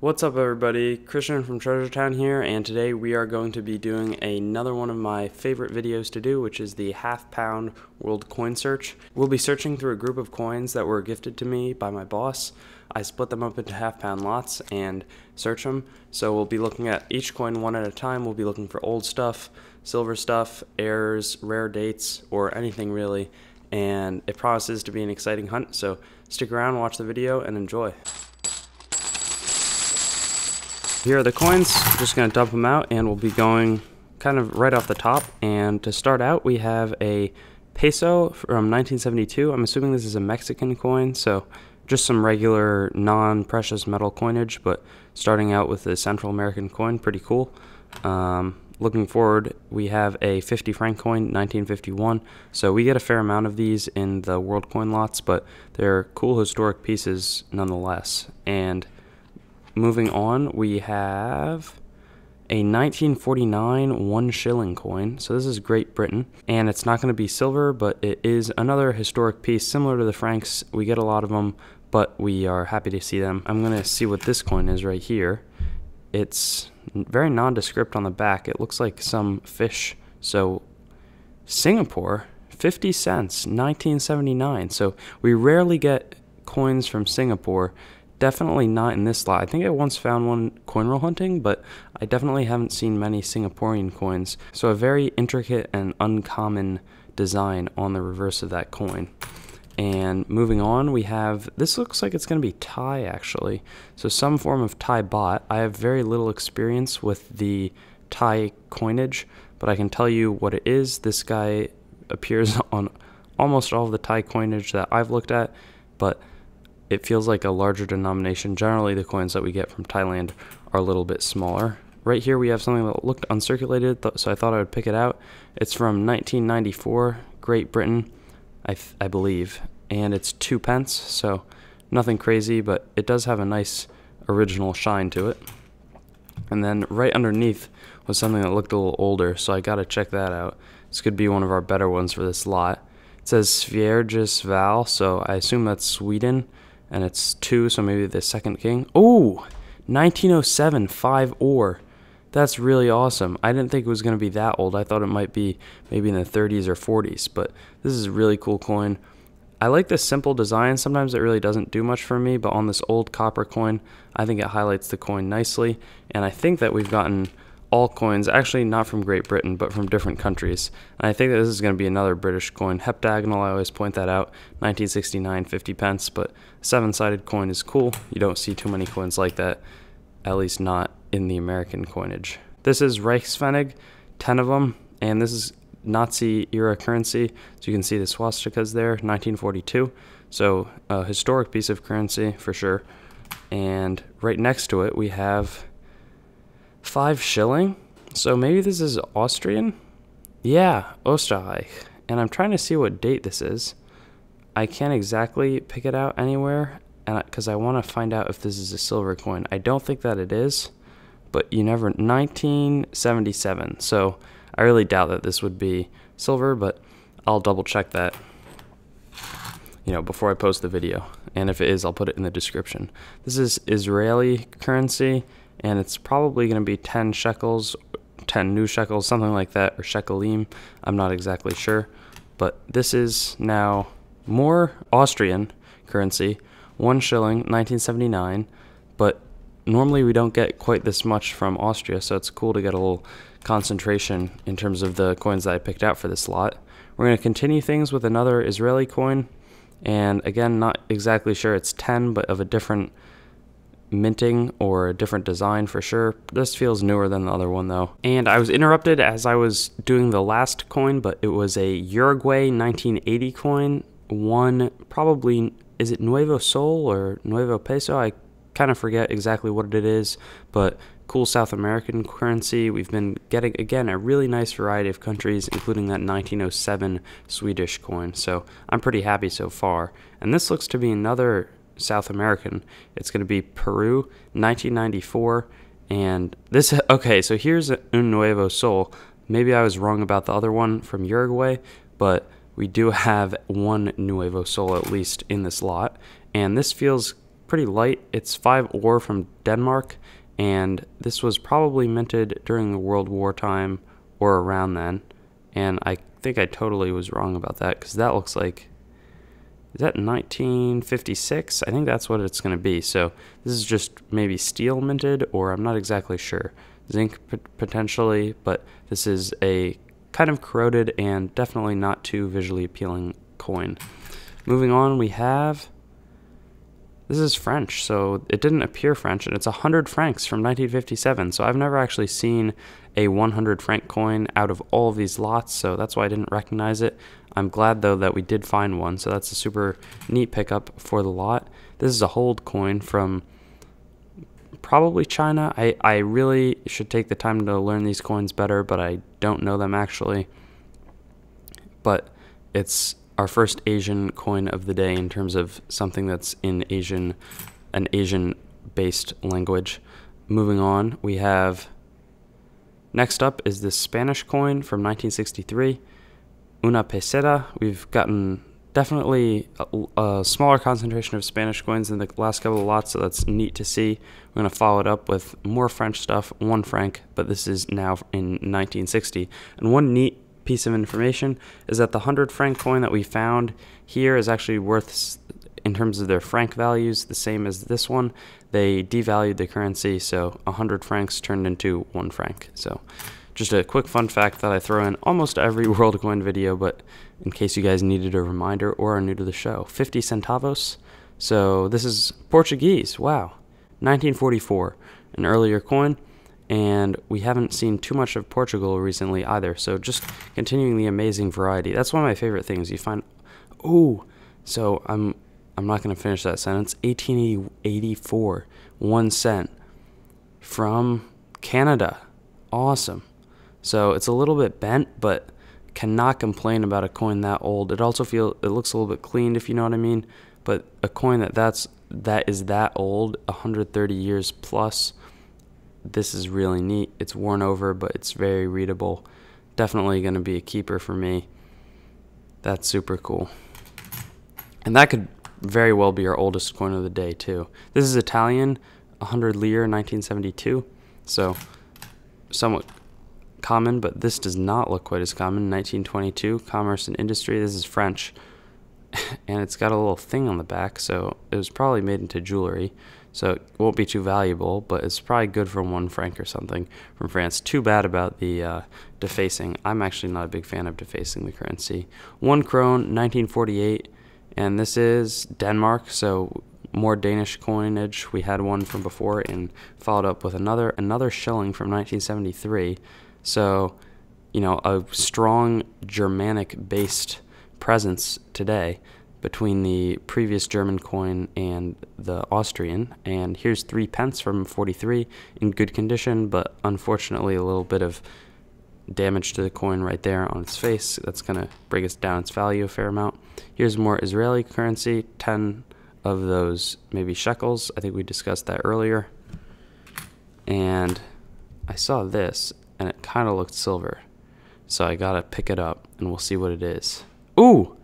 What's up everybody, Christian from Treasure Town here, and today we are going to be doing another one of my favorite videos to do, which is the half-pound world coin search. We'll be searching through a group of coins that were gifted to me by my boss. I split them up into half-pound lots and search them, so we'll be looking at each coin one at a time. We'll be looking for old stuff, silver stuff, errors, rare dates, or anything really, and it promises to be an exciting hunt, so stick around, watch the video, and enjoy. Here are the coins. I'm just going to dump them out and we'll be going kind of right off the top. And to start out, we have a peso from 1972. I'm assuming this is a Mexican coin, so just some regular non-precious metal coinage, but starting out with a Central American coin, pretty cool. Looking forward, we have a 50 franc coin, 1951. So we get a fair amount of these in the world coin lots, but they're cool historic pieces nonetheless. And moving on, we have a 1949 One Shilling Coin. So this is Great Britain, and it's not going to be silver, but it is another historic piece similar to the francs. We get a lot of them, but we are happy to see them. I'm going to see what this coin is right here. It's very nondescript on the back. It looks like some fish. So Singapore, 50 cents, 1979. So we rarely get coins from Singapore. Definitely not in this lot. I think I once found one coin roll hunting, but I definitely haven't seen many Singaporean coins. So a very intricate and uncommon design on the reverse of that coin. And moving on, we have, this looks like it's going to be Thai actually. So some form of Thai baht. I have very little experience with the Thai coinage, but I can tell you what it is. This guy appears on almost all of the Thai coinage that I've looked at, but it feels like a larger denomination. Generally, the coins that we get from Thailand are a little bit smaller. Right here, we have something that looked uncirculated, so I thought I would pick it out. It's from 1994, Great Britain, I believe, and it's 2 pence, so nothing crazy, but it does have a nice original shine to it. And then right underneath was something that looked a little older, so I gotta check that out. This could be one of our better ones for this lot. It says Sveriges Val, so I assume that's Sweden. And it's 2, so maybe the second king. Oh, 1907, 5 ore. That's really awesome. I didn't think it was going to be that old. I thought it might be maybe in the 30s or 40s, but this is a really cool coin. I like this simple design. Sometimes it really doesn't do much for me, but on this old copper coin, I think it highlights the coin nicely. And I think that we've gotten all coins, actually not from Great Britain, but from different countries. And I think that this is going to be another British coin. Heptagonal, I always point that out, 1969, 50 pence, but 7-sided coin is cool. You don't see too many coins like that, at least not in the American coinage. This is Reichspfennig, 10 of them, and this is Nazi-era currency. So you can see the swastikas there, 1942. So a historic piece of currency for sure. And right next to it, we have 5 shilling. So maybe this is Austrian? Yeah, Österreich. And I'm trying to see what date this is. I can't exactly pick it out anywhere, and because I want to find out if this is a silver coin. I don't think that it is, but you never. 1977. So I really doubt that this would be silver, but I'll double check that, before I post the video. And if it is, I'll put it in the description. This is Israeli currency, and it's probably going to be 10 shekels, 10 new shekels, something like that, or shekelim. I'm not exactly sure. But this is now more Austrian currency, 1 shilling, 1979. But normally we don't get quite this much from Austria, so it's cool to get a little concentration in terms of the coins that I picked out for this lot. We're going to continue things with another Israeli coin. And again, not exactly sure it's 10, but of a different minting or a different design for sure. This feels newer than the other one though. And I was interrupted as I was doing the last coin, but it was a Uruguay 1980 coin. One, probably, is it Nuevo Sol or Nuevo Peso? I kind of forget exactly what it is, but cool South American currency. We've been getting, again, a really nice variety of countries, including that 1907 Swedish coin. So I'm pretty happy so far. And this looks to be another South American. It's going to be Peru, 1994. And this, okay, so here's Un Nuevo Sol. Maybe I was wrong about the other one from Uruguay, but we do have one Nuevo Sol at least in this lot. And this feels pretty light. It's 5 ore from Denmark, and this was probably minted during the World War time or around then. And I think I totally was wrong about that, because that looks like, is that 1956? I think that's what it's going to be. So this is just maybe steel minted, or I'm not exactly sure. Zinc potentially, but this is a kind of corroded and definitely not too visually appealing coin. Moving on, we have, this is French, so it didn't appear French, and it's 100 francs from 1957. So I've never actually seen a 100 franc coin out of all of these lots, so that's why I didn't recognize it. I'm glad though that we did find one, so that's a super neat pickup for the lot. This is a hold coin from probably China. I really should take the time to learn these coins better, but I don't know them actually. But it's our first Asian coin of the day in terms of something that's in an Asian-based language. Moving on, we have, next up is this Spanish coin from 1963, una peseta. We've gotten definitely a smaller concentration of Spanish coins in the last couple of lots, so that's neat to see. We're going to follow it up with more French stuff, 1 franc, but this is now in 1960. And one neat piece of information is that the 100 franc coin that we found here is actually worth, in terms of their franc values, the same as this one. They devalued the currency, so 100 francs turned into 1 franc. So just a quick fun fact that I throw in almost every world coin video, but in case you guys needed a reminder or are new to the show. 50 centavos. So this is Portuguese. Wow. 1944, an earlier coin. And we haven't seen too much of Portugal recently either. So just continuing the amazing variety. That's one of my favorite things. You find, oh, so I'm not going to finish that sentence. 1884, 1 cent from Canada. Awesome. So it's a little bit bent, but cannot complain about a coin that old. It also it looks a little bit cleaned, if you know what I mean. But a coin that is that old, 130 years plus, this is really neat. It's worn over, but it's very readable. Definitely going to be a keeper for me. That's super cool. And that could very well be our oldest coin of the day too. This is Italian, 100 lire, 1972. So somewhat common, but this does not look quite as common. 1922, commerce and industry. This is French, and it's got a little thing on the back, so it was probably made into jewelry, so it won't be too valuable, but it's probably good for 1 franc or something from France. Too bad about the defacing. I'm actually not a big fan of defacing the currency. 1 krone, 1948, and this is Denmark, so more Danish coinage. We had one from before and followed up with another shilling from 1973. So, you know, a strong Germanic-based presence today between the previous German coin and the Austrian. And here's 3 pence from 43 in good condition, but unfortunately a little bit of damage to the coin right there on its face. That's going to bring us down its value a fair amount. Here's more Israeli currency, 10 of those maybe shekels. I think we discussed that earlier. And I saw this, and it kind of looked silver. So I gotta pick it up, and we'll see what it is. Ooh!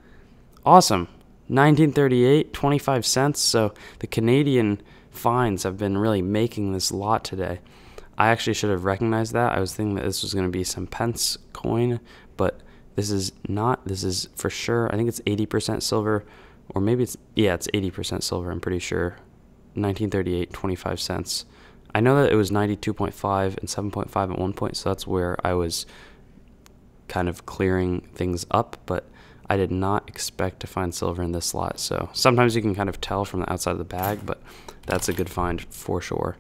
Awesome! 1938, 25 cents. So the Canadian finds have been really making this lot today. I actually should have recognized that. I was thinking that this was going to be some pence coin, but this is not. This is for sure. I think it's 80% silver, or maybe it's 80% silver, I'm pretty sure. 1938, 25 cents. I know that it was 92.5 and 7.5 at one point, so that's where I was kind of clearing things up, but I did not expect to find silver in this slot. So sometimes you can kind of tell from the outside of the bag, but that's a good find for sure.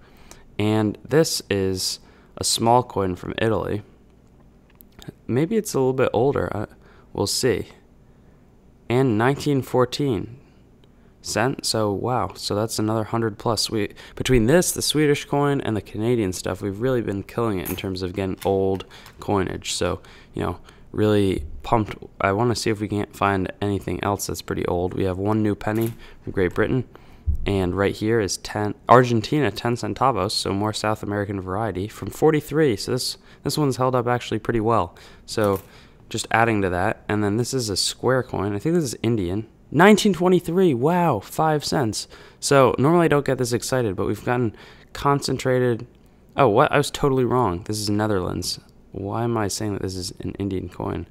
And this is a small coin from Italy. Maybe it's a little bit older. We'll see. And 1914 cent. So wow. So that's another 100 plus. Between this, the Swedish coin, and the Canadian stuff, we've really been killing it in terms of getting old coinage. So, you know, really pumped. I want to see if we can't find anything else that's pretty old. We have one new penny from Great Britain. And right here is Argentina 10 centavos, so more South American variety from 43. So this one's held up actually pretty well. So just adding to that, and then this is a square coin. I think this is Indian. 1923, wow, 5 cents. So normally I don't get this excited, but we've gotten concentrated. Oh, what? I was totally wrong. This is Netherlands. Why am I saying that this is an Indian coin?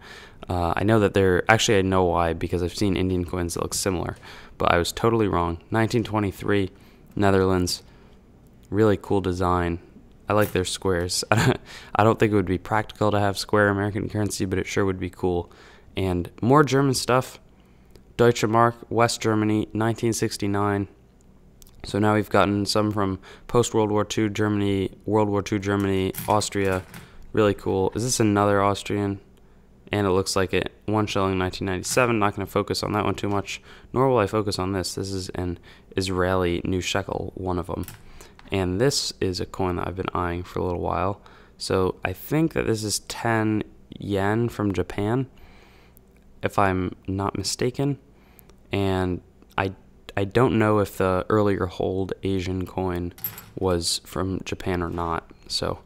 I know that they're, actually I know why, because I've seen Indian coins that look similar, but I was totally wrong. 1923, Netherlands, really cool design. I like their squares. I don't think it would be practical to have square American currency, but it sure would be cool. And more German stuff. Deutsche Mark, West Germany, 1969. So now we've gotten some from post-World War II Germany, World War II Germany, Austria. Really cool. Is this another Austrian? And it looks like it. 1 shilling, 1997. Not going to focus on that one too much, nor will I focus on this. This is an Israeli new shekel, one of them. And this is a coin that I've been eyeing for a little while. So I think that this is 10 yen from Japan, if I'm not mistaken. And I don't know if the earlier hold Asian coin was from Japan or not. So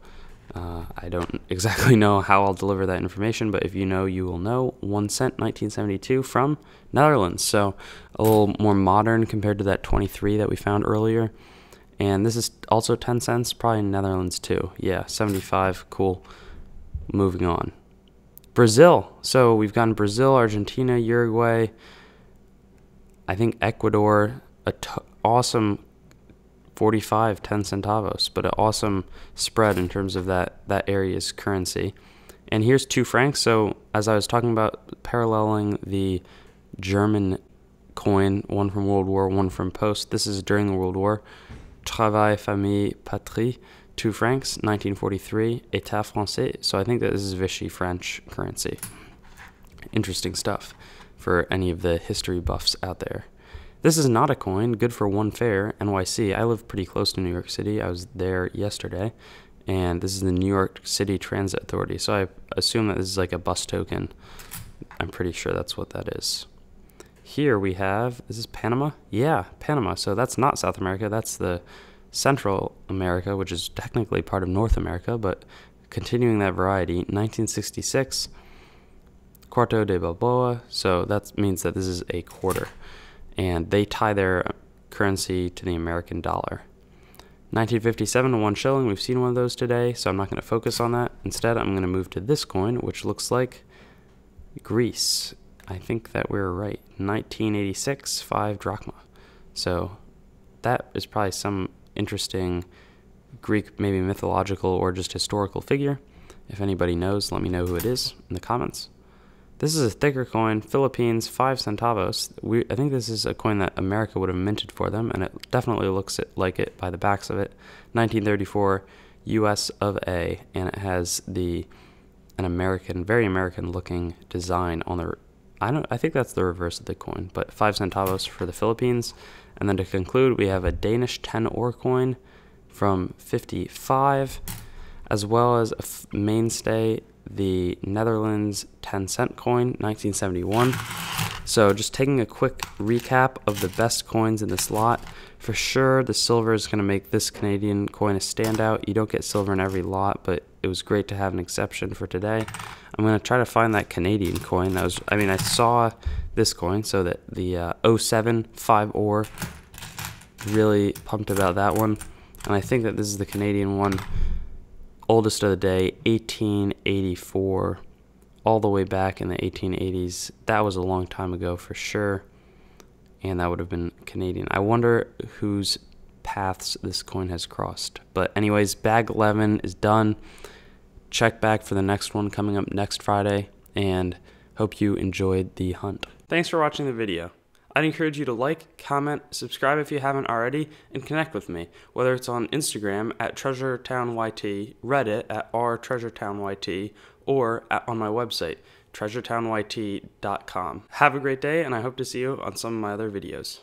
I don't exactly know how I'll deliver that information, but if you know, you will know. 1 cent, 1972 from Netherlands. So a little more modern compared to that 23 that we found earlier. And this is also 10 cents, probably in Netherlands too. Yeah, 75, cool. Moving on. Brazil. So we've gotten Brazil, Argentina, Uruguay, I think Ecuador, awesome 45 10 centavos, but an awesome spread in terms of that area's currency. And here's 2 francs. So as I was talking about paralleling the German coin, one from World War, one from post, this is during the World War. Travail, famille, patrie, 2 francs, 1943, État français. So I think that this is Vichy French currency. Interesting stuff for any of the history buffs out there. This is not a coin, good for one fare, NYC. I live pretty close to New York City. I was there yesterday, and this is the New York City Transit Authority. So I assume that this is like a bus token. I'm pretty sure that's what that is. Here we have, is this Panama? Yeah, Panama. So that's not South America. That's the Central America, which is technically part of North America, but continuing that variety. 1966, Cuarto De Balboa. So that means that this is a quarter. And they tie their currency to the American dollar. 1957, 1 shilling. We've seen one of those today, so I'm not going to focus on that. Instead, I'm going to move to this coin, which looks like Greece. I think that we're right. 1986, 5 drachma. So that is probably some interesting Greek, maybe mythological or just historical figure. If anybody knows, let me know who it is in the comments. This is a thicker coin, Philippines, 5 centavos. I think this is a coin that America would have minted for them, and it definitely looks like it by the backs of it. 1934, US of A, and it has an American, very American looking design on the, I think that's the reverse of the coin, but 5 centavos for the Philippines. And then to conclude, we have a Danish 10 ore coin from 55, as well as a mainstay, the Netherlands 10 cent coin, 1971. So just taking a quick recap of the best coins in this lot. For sure, the silver is going to make this Canadian coin a standout. You don't get silver in every lot, but it was great to have an exception for today. I'm going to try to find that Canadian coin. I saw this coin, so that the 07 5 ore, really pumped about that one. And I think that this is the Canadian one. Oldest of the day, 1884, all the way back in the 1880s. That was a long time ago for sure, and that would have been Canadian. I wonder whose paths this coin has crossed. But anyways, bag 11 is done. Check back for the next one coming up next Friday, and hope you enjoyed the hunt. Thanks for watching the video. I'd encourage you to like, comment, subscribe if you haven't already, and connect with me, whether it's on Instagram at TreasureTownYT, Reddit at rTreasureTownYT, or on my website, treasuretownyt.com. Have a great day, and I hope to see you on some of my other videos.